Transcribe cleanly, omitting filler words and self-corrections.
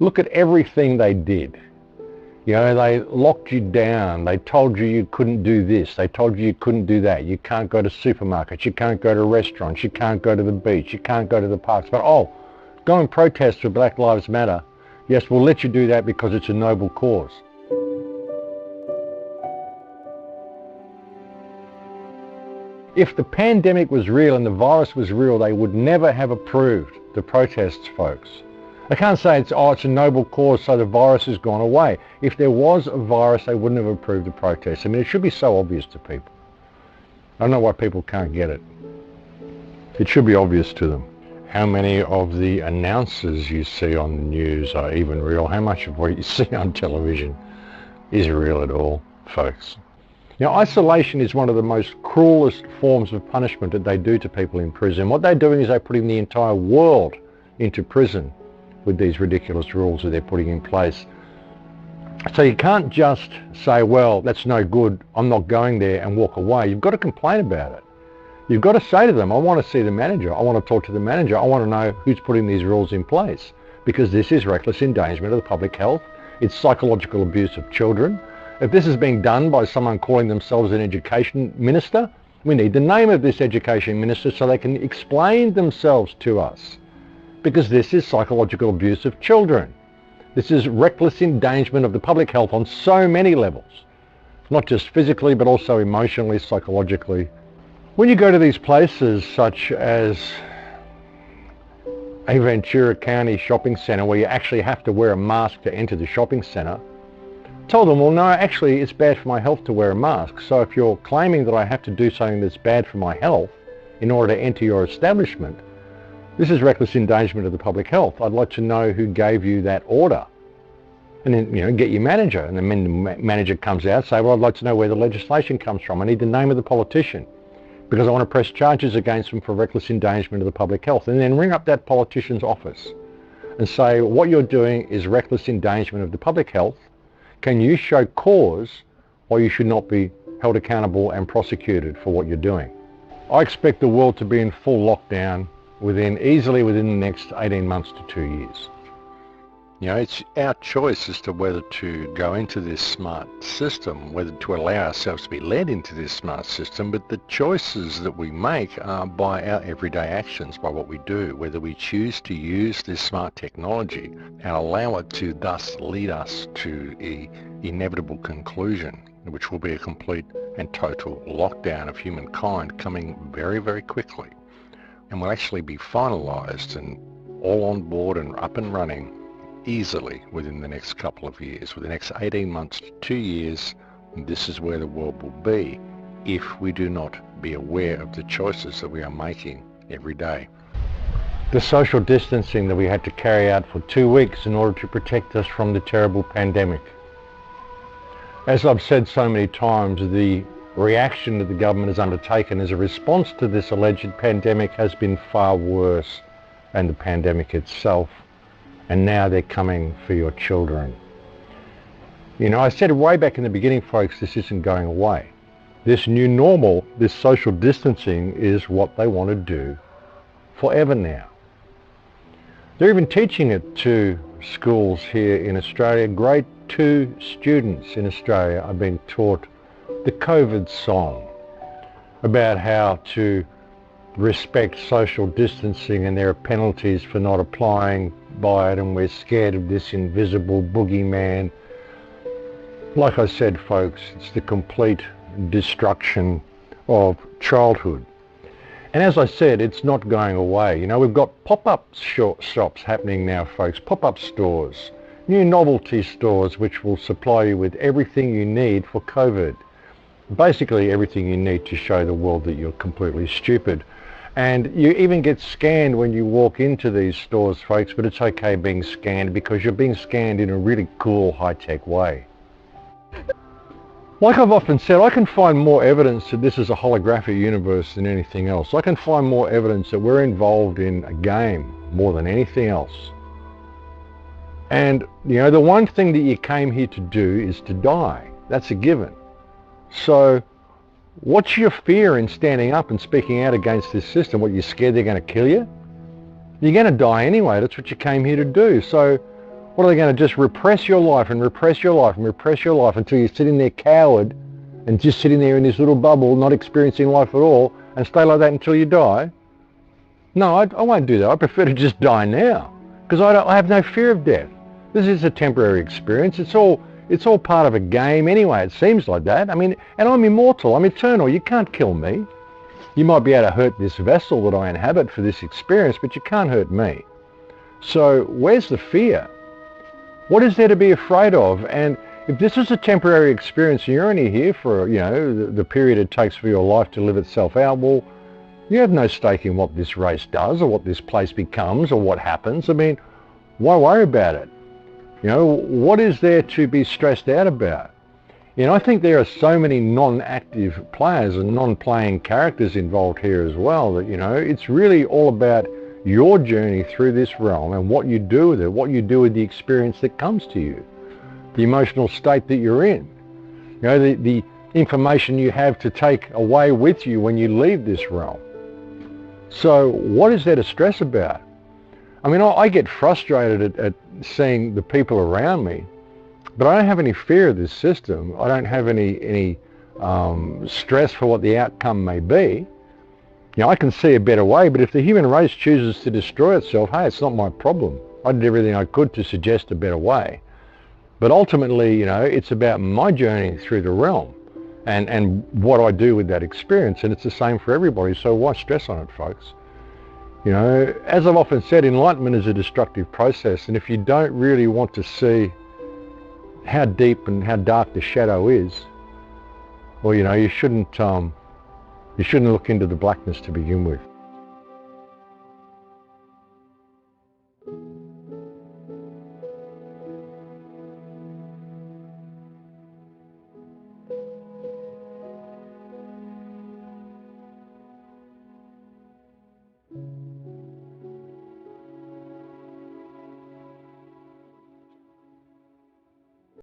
Look at everything they did. You know, they locked you down. They told you you couldn't do this. They told you you couldn't do that. You can't go to supermarkets. You can't go to restaurants. You can't go to the beach. You can't go to the parks. But, oh, go and protest for Black Lives Matter. Yes, we'll let you do that because it's a noble cause. If the pandemic was real and the virus was real, they would never have approved the protests, folks. I can't say it's a noble cause, so the virus has gone away. If there was a virus, they wouldn't have approved the protests. I mean, it should be so obvious to people. I don't know why people can't get it. It should be obvious to them. How many of the announcers you see on the news are even real? How much of what you see on television is real at all, folks? You know, isolation is one of the most cruelest forms of punishment that they do to people in prison. What they're doing is they're putting the entire world into prison with these ridiculous rules that they're putting in place. So you can't just say, well, that's no good, I'm not going there, and walk away. You've got to complain about it. You've got to say to them, I want to see the manager, I want to talk to the manager, I want to know who's putting these rules in place, because this is reckless endangerment of the public health. It's psychological abuse of children. If this is being done by someone calling themselves an education minister, we need the name of this education minister so they can explain themselves to us. Because this is psychological abuse of children. This is reckless endangerment of the public health on so many levels. Not just physically, but also emotionally, psychologically. When you go to these places such as a Ventura County shopping centre where you actually have to wear a mask to enter the shopping centre, tell them, well, no, actually it's bad for my health to wear a mask. So if you're claiming that I have to do something that's bad for my health in order to enter your establishment, this is reckless endangerment of the public health. I'd like to know who gave you that order. And then, you know, get your manager. And then when the manager comes out, say, well, I'd like to know where the legislation comes from. I need the name of the politician because I want to press charges against them for reckless endangerment of the public health. And then ring up that politician's office and say, what you're doing is reckless endangerment of the public health. Can you show cause why you should not be held accountable and prosecuted for what you're doing? I expect the world to be in full lockdown easily within the next 18 months to 2 years. You know, it's our choice as to whether to go into this smart system, whether to allow ourselves to be led into this smart system, but the choices that we make are by our everyday actions, by what we do, whether we choose to use this smart technology and allow it to thus lead us to an inevitable conclusion, which will be a complete and total lockdown of humankind coming very, very quickly. And will actually be finalised and all on board and up and running easily within the next couple of years. Within the next 18 months to 2 years, this is where the world will be if we do not be aware of the choices that we are making every day. The social distancing that we had to carry out for 2 weeks in order to protect us from the terrible pandemic. As I've said so many times, the reaction that the government has undertaken as a response to this alleged pandemic has been far worse than the pandemic itself. And now they're coming for your children. You know, I said way back in the beginning, folks, this isn't going away. This new normal, this social distancing is what they want to do forever now. They're even teaching it to schools here in Australia. Grade 2 students in Australia are being taught the COVID song about how to respect social distancing, and there are penalties for not applying by it, and we're scared of this invisible boogeyman. Like I said, folks, it's the complete destruction of childhood. And as I said, it's not going away. You know, we've got pop-up shops happening now, folks, pop-up stores, new novelty stores which will supply you with everything you need for COVID. Basically everything you need to show the world that you're completely stupid. And you even get scanned when you walk into these stores, folks, but it's okay being scanned because you're being scanned in a really cool, high-tech way. Like I've often said, I can find more evidence that this is a holographic universe than anything else. I can find more evidence that we're involved in a game more than anything else. And, you know, the one thing that you came here to do is to die. That's a given. So what's your fear in standing up and speaking out against this system? What, you're scared they're going to kill you? You're going to die anyway. That's what you came here to do. So What are they going to just repress your life and repress your life and repress your life until you're sitting there coward and just sitting there in this little bubble, not experiencing life at all, and stay like that until you die? No, I won't do that. I prefer to just die now, because I have no fear of death. This is a temporary experience. It's all part of a game anyway. It seems like that. I mean, and I'm immortal. I'm eternal. You can't kill me. You might be able to hurt this vessel that I inhabit for this experience, but you can't hurt me. So where's the fear? What is there to be afraid of? And if this is a temporary experience and you're only here for, the period it takes for your life to live itself out, well, you have no stake in what this race does or what this place becomes or what happens. I mean, why worry about it? What is there to be stressed out about? I think there are so many non-active players and non-playing characters involved here as well that, it's really all about your journey through this realm and what you do with it, what you do with the experience that comes to you, the emotional state that you're in, the information you have to take away with you when you leave this realm. So what is there to stress about? I mean, I get frustrated at seeing the people around me, but I don't have any fear of this system. I don't have any stress for what the outcome may be. I can see a better way, but if the human race chooses to destroy itself, hey, it's not my problem. I did everything I could to suggest a better way. But ultimately, it's about my journey through the realm and what I do with that experience, and it's the same for everybody, so why stress on it, folks? As I've often said, enlightenment is a destructive process, and if you don't really want to see how deep and how dark the shadow is, well, you shouldn't look into the blackness to begin with.